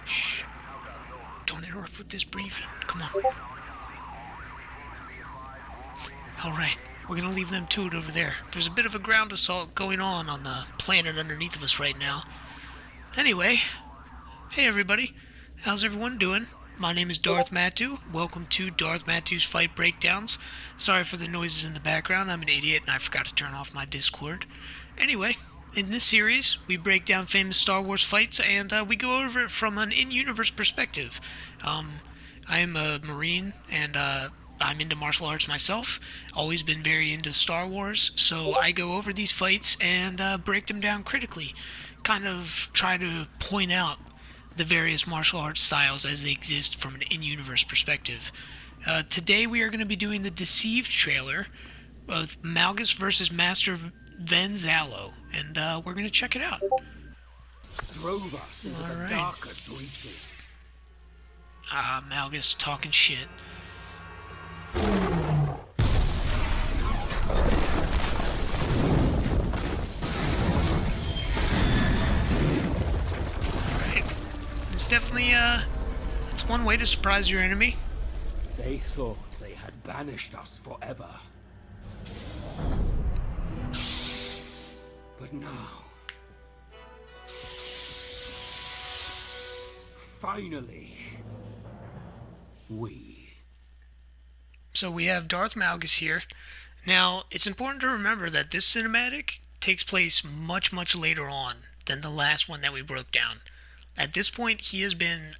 Shh. Don't interrupt with this briefing. Come on. Alright, we're gonna leave them to it over there. There's a bit of a ground assault going on the planet underneath of us right now. Anyway, hey everybody. How's everyone doing? My name is Darth Matu. Welcome to Darth Matu's Fight Breakdowns. Sorry for the noises in the background. I'm an idiot and I forgot to turn off my Discord. Anyway, in this series, we break down famous Star Wars fights and we go over it from an in-universe perspective. I am a Marine and I'm into martial arts myself. Always been very into Star Wars, so I go over these fights and break them down critically. Kind of try to point out the various martial arts styles as they exist from an in-universe perspective. Today we are going to be doing the Deceived trailer of Malgus versus Master Venzalo, and we're going to check it out. Drove us into the darkest reaches. Malgus talking shit. It's definitely, that's one way to surprise your enemy. They thought they had banished us forever. But now... finally... So we have Darth Malgus here. Now, it's important to remember that this cinematic takes place much, much later on than the last one that we broke down. At this point, he has been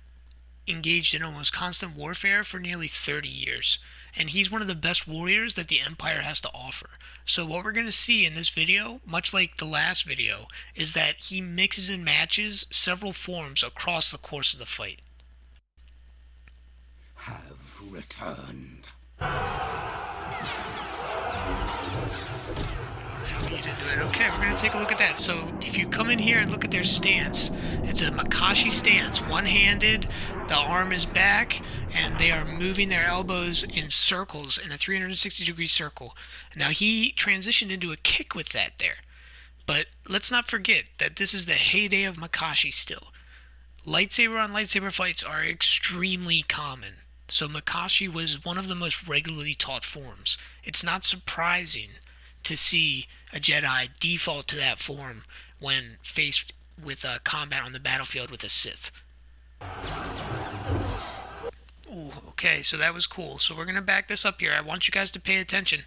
engaged in almost constant warfare for nearly 30 years, and he's one of the best warriors that the Empire has to offer. So what we're going to see in this video, much like the last video, is that he mixes and matches several forms across the course of the fight. Have returned. Okay, we're going to take a look at that. So if you come in here and look at their stance, it's a Makashi stance, one-handed, the arm is back, and they are moving their elbows in circles, in a 360-degree circle. Now he transitioned into a kick with that there. But let's not forget that this is the heyday of Makashi still. Lightsaber on lightsaber fights are extremely common. So Makashi was one of the most regularly taught forms. It's not surprising to see a Jedi default to that form when faced with combat on the battlefield with a Sith. Ooh, okay, so that was cool. So we're going to back this up here. I want you guys to pay attention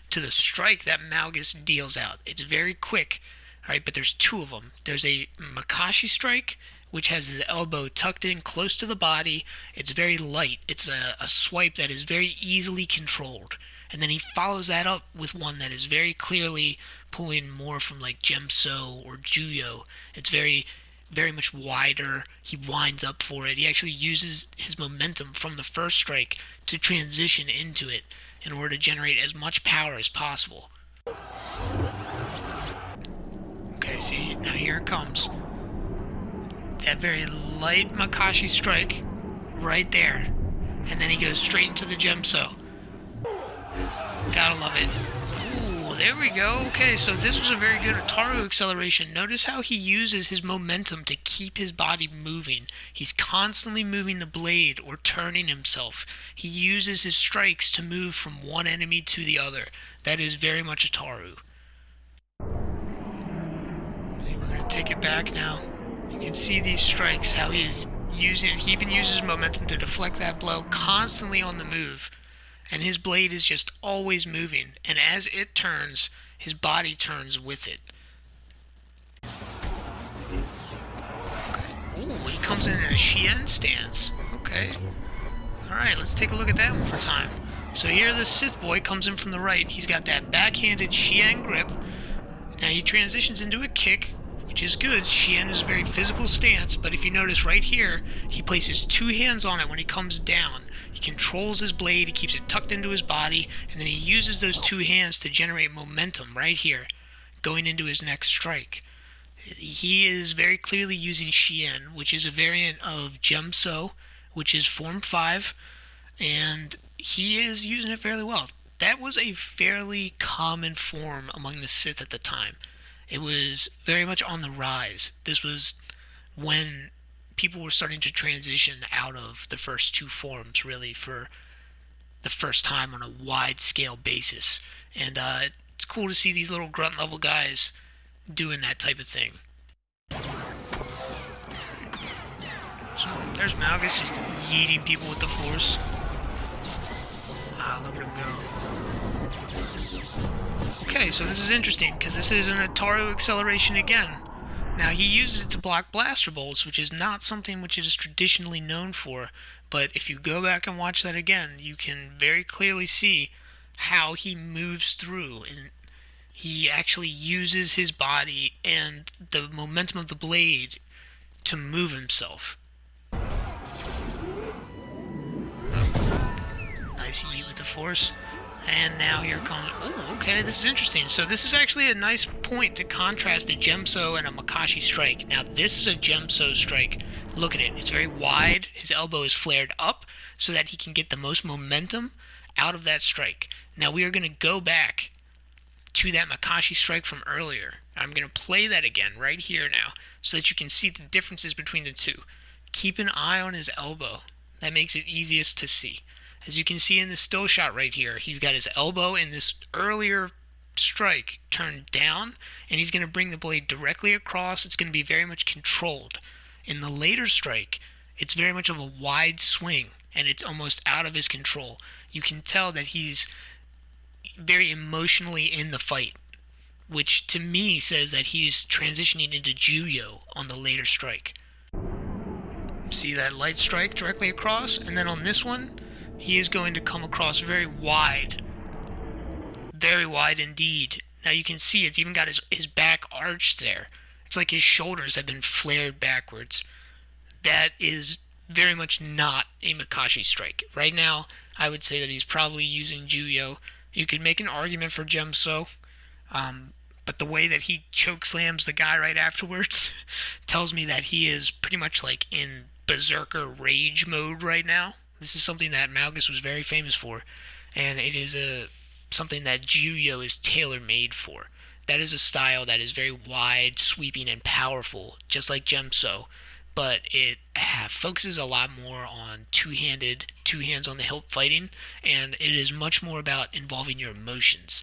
to the strike that Malgus deals out. It's very quick, alright, but there's two of them. There's a Makashi strike, which has his elbow tucked in close to the body. It's very light. It's a swipe that is very easily controlled. And then he follows that up with one that is very clearly pulling more from like Gemso or Juyo. It's very, very much wider. He winds up for it. He actually uses his momentum from the first strike to transition into it in order to generate as much power as possible. Okay, see, now here it comes. That very light Makashi strike right there. And then he goes straight into the Gemso. Gotta love it. Ooh, there we go. Okay, so this was a very good Ataru acceleration. Notice how he uses his momentum to keep his body moving. He's constantly moving the blade or turning himself. He uses his strikes to move from one enemy to the other. That is very much Ataru. Okay, we're going to take it back now. You can see these strikes, how he is using it. He even uses momentum to deflect that blow, constantly on the move. And his blade is just always moving. And as it turns, his body turns with it. Okay. Ooh, he comes in a Shien stance. Okay. Alright, let's take a look at that one more time. So here the Sith boy comes in from the right. He's got that backhanded Shien grip. Now he transitions into a kick, which is good. Shien is a very physical stance, but if you notice right here, he places two hands on it when he comes down. He controls his blade, he keeps it tucked into his body, and then he uses those two hands to generate momentum right here, going into his next strike. He is very clearly using Shien, which is a variant of Gemso, which is Form 5, and he is using it fairly well. That was a fairly common form among the Sith at the time. It was very much on the rise. This was when people were starting to transition out of the first two forms, really, for the first time on a wide-scale basis. And it's cool to see these little grunt-level guys doing that type of thing. So there's Malgus just yeeting people with the Force. Ah, look at him go. Okay, so this is interesting, because this is an Ataru acceleration again. Now, he uses it to block blaster bolts, which is not something which it is traditionally known for, but if you go back and watch that again, you can very clearly see how he moves through, and he actually uses his body and the momentum of the blade to move himself. Nice yeet with the Force. And now here comes... Oh, okay, this is interesting. So this is actually a nice point to contrast a Gemso and a Makashi strike. Now, this is a Gemso strike. Look at it. It's very wide. His elbow is flared up so that he can get the most momentum out of that strike. Now, we are going to go back to that Makashi strike from earlier. I'm going to play that again right here now so that you can see the differences between the two. Keep an eye on his elbow. That makes it easiest to see. As you can see in the still shot right here, he's got his elbow in this earlier strike turned down, and he's going to bring the blade directly across. It's going to be very much controlled. In the later strike, it's very much of a wide swing, and it's almost out of his control. You can tell that he's very emotionally in the fight, which to me says that he's transitioning into Juyo on the later strike. See that light strike directly across, and then on this one, he is going to come across very wide indeed. Now you can see it's even got his back arched there. It's like his shoulders have been flared backwards. That is very much not a Makashi strike. Right now, I would say that he's probably using Juyo. You could make an argument for Gemso, but the way that he choke slams the guy right afterwards tells me that he is pretty much like in berserker rage mode right now. This is something that Malgus was very famous for, and it is something that Juyo is tailor-made for. That is a style that is very wide, sweeping, and powerful, just like Gemso, but it focuses a lot more on two-handed, two hands on the hilt fighting, and it is much more about involving your emotions,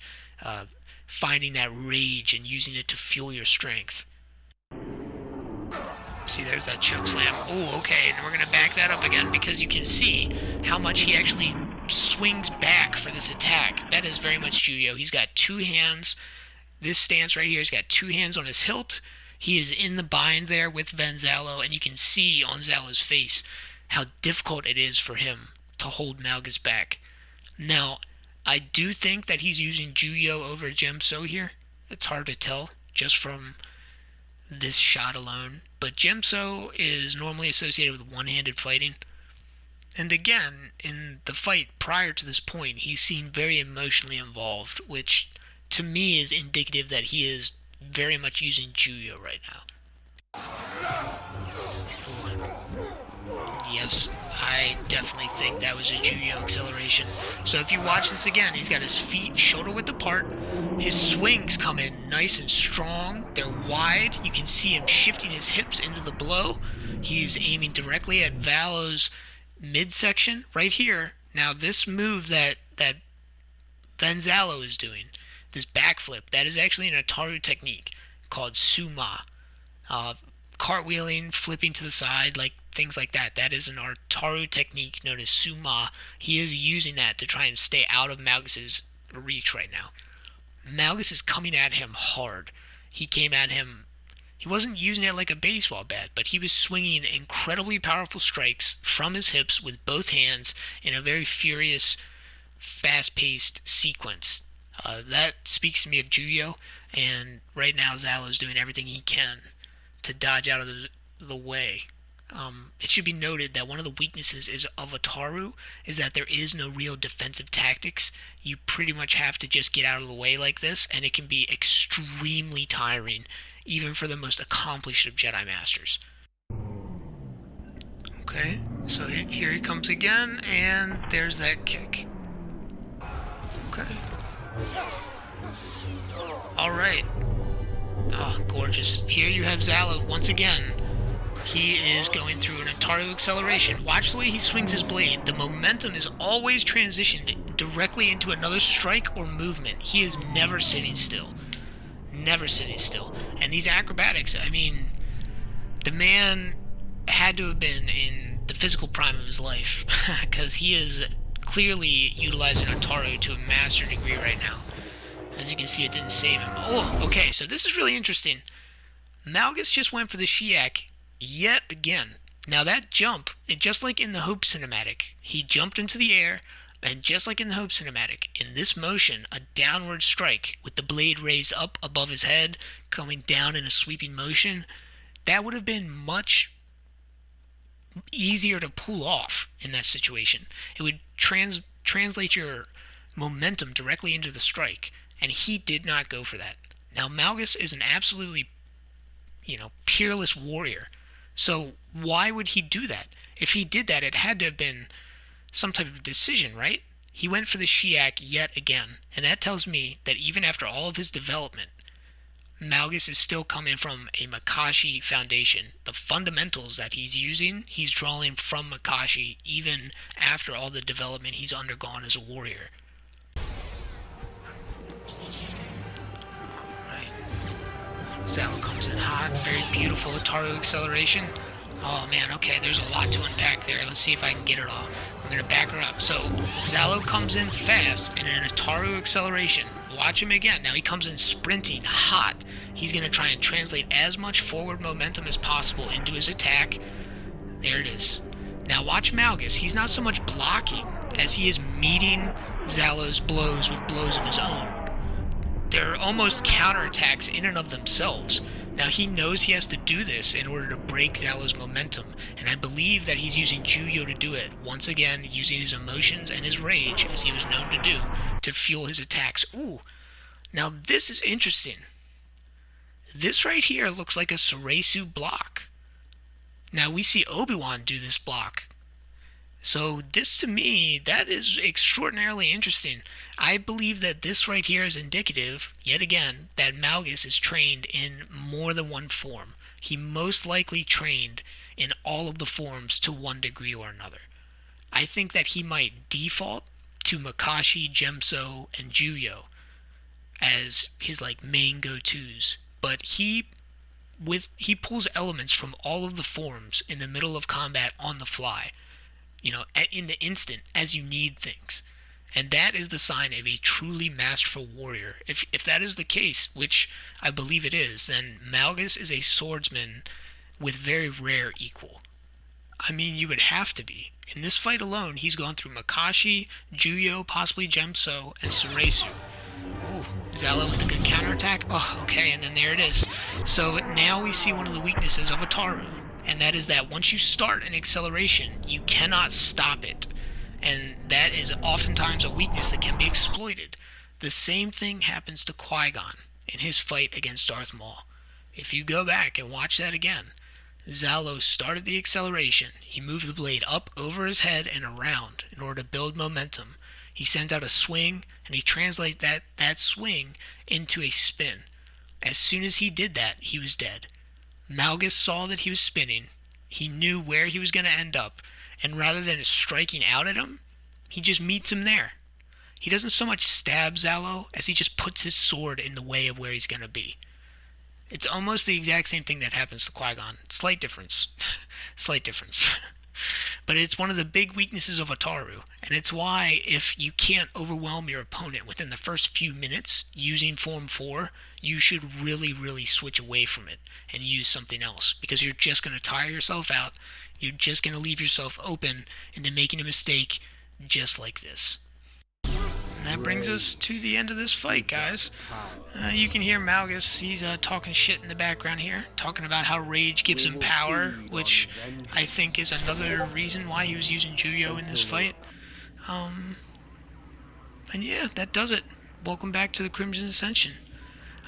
finding that rage and using it to fuel your strength. See, there's that choke slam. Oh, okay, and we're going to back that up again because you can see how much he actually swings back for this attack. That is very much Juyo. He's got two hands. This stance right here, he's got two hands on his hilt. He is in the bind there with Venzalo, and you can see on Zalo's face how difficult it is for him to hold Malgus back. Now, I do think that he's using Juyo over Gemso here. It's hard to tell just from this shot alone, but Gemso is normally associated with one-handed fighting. And again, in the fight prior to this point, he seemed very emotionally involved, which to me is indicative that he is very much using Juyo right now. Yes, I definitely think that was a Juyo acceleration. So if you watch this again, he's got his feet shoulder width apart. His swings come in nice and strong. They're wide. You can see him shifting his hips into the blow. He's aiming directly at Valo's midsection right here. Now this move that Venzalo is doing, this backflip, that is actually an Ataru technique called Suma. Cartwheeling, flipping to the side, like things like that. That is an Ataru technique known as Suma. He is using that to try and stay out of Malgus's reach right now. Malgus is coming at him hard. He came at him, he wasn't using it like a baseball bat, but he was swinging incredibly powerful strikes from his hips with both hands in a very furious, fast-paced sequence. That speaks to me of Juyo, and right now Zalo's doing everything he can to dodge out of the way. It should be noted that one of the weaknesses of Ataru is that there is no real defensive tactics. You pretty much have to just get out of the way like this, and it can be extremely tiring, even for the most accomplished of Jedi Masters. Okay, so here he comes again, and there's that kick. Okay. Alright. Oh, gorgeous. Here you have Zalo once again He is going through an Ataru acceleration. Watch the way he swings his blade. The momentum is always transitioned directly into another strike or movement. He is never sitting still. Never sitting still. And these acrobatics, I mean, the man had to have been in the physical prime of his life, because he is clearly utilizing Ataru to a master degree right now. As you can see, it didn't save him. Oh, okay, so this is really interesting. Malgus just went for the Shiak yet again. Now that jump, just like in the Hope cinematic, he jumped into the air, and just like in the Hope cinematic, in this motion, a downward strike with the blade raised up above his head, coming down in a sweeping motion, that would have been much easier to pull off in that situation. It would translate your momentum directly into the strike, and he did not go for that. Now Malgus is an absolutely, peerless warrior. So why would he do that? If he did that, it had to have been some type of decision, right? He went for the Shiak yet again, and that tells me that even after all of his development, Malgus is still coming from a Makashi foundation. The fundamentals that he's using, he's drawing from Makashi even after all the development he's undergone as a warrior. Zalo comes in hot, very beautiful Ataru acceleration. Oh man, okay, there's a lot to unpack there. Let's see if I can get it all. I'm going to back her up. So, Zalo comes in fast in an Ataru acceleration. Watch him again. Now he comes in sprinting, hot. He's going to try and translate as much forward momentum as possible into his attack. There it is. Now watch Malgus. He's not so much blocking as he is meeting Zalo's blows with blows of his own. They're almost counterattacks in and of themselves. Now he knows he has to do this in order to break Zalo's momentum, and I believe that he's using Juyo to do it, once again using his emotions and his rage, as he was known to do, to fuel his attacks. Ooh, now this is interesting. This right here looks like a Soresu block. Now we see Obi-Wan do this block. So this, to me, that is extraordinarily interesting. I believe that this right here is indicative, yet again, that Malgus is trained in more than one form. He most likely trained in all of the forms to one degree or another. I think that he might default to Makashi, Gemso, and Juyo as his main go-tos, but he pulls elements from all of the forms in the middle of combat on the fly. In the instant, as you need things. And that is the sign of a truly masterful warrior. If that is the case, which I believe it is, then Malgus is a swordsman with very rare equal. I mean, you would have to be. In this fight alone, he's gone through Makashi, Juyo, possibly Gemso, and Soresu. Ooh, Zalo with a good counterattack. Oh, okay, and then there it is. So now we see one of the weaknesses of Ataru. And that is that once you start an acceleration, you cannot stop it. And that is oftentimes a weakness that can be exploited. The same thing happens to Qui-Gon in his fight against Darth Maul. If you go back and watch that again, Zalo started the acceleration. He moved the blade up over his head and around in order to build momentum. He sends out a swing, and he translates that swing into a spin. As soon as he did that, he was dead. Malgus saw that he was spinning, he knew where he was going to end up, and rather than striking out at him, he just meets him there. He doesn't so much stab Zalo as he just puts his sword in the way of where he's going to be. It's almost the exact same thing that happens to Qui-Gon. Slight difference. Slight difference. But it's one of the big weaknesses of Ataru, and it's why if you can't overwhelm your opponent within the first few minutes using Form 4, you should really, really switch away from it and use something else, because you're just going to tire yourself out. You're just going to leave yourself open into making a mistake just like this. And that brings us to the end of this fight, guys. You can hear Malgus, he's talking shit in the background here, talking about how rage gives him power, which I think is another reason why he was using Juyo in this fight. And yeah, that does it. Welcome back to the Crimson Ascension.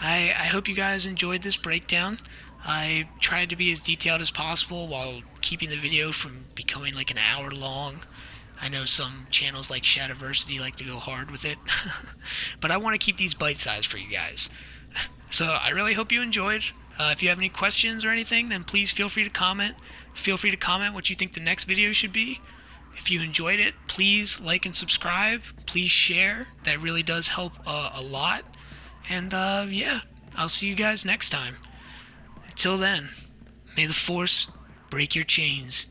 I hope you guys enjoyed this breakdown. I tried to be as detailed as possible while keeping the video from becoming an hour long. I know some channels like Shadowversity like to go hard with it, but I want to keep these bite-sized for you guys. So I really hope you enjoyed. If you have any questions or anything, then please feel free to comment. Feel free to comment what you think the next video should be. If you enjoyed it, please like and subscribe. Please share. That really does help a lot. And yeah, I'll see you guys next time. Until then, may the Force break your chains.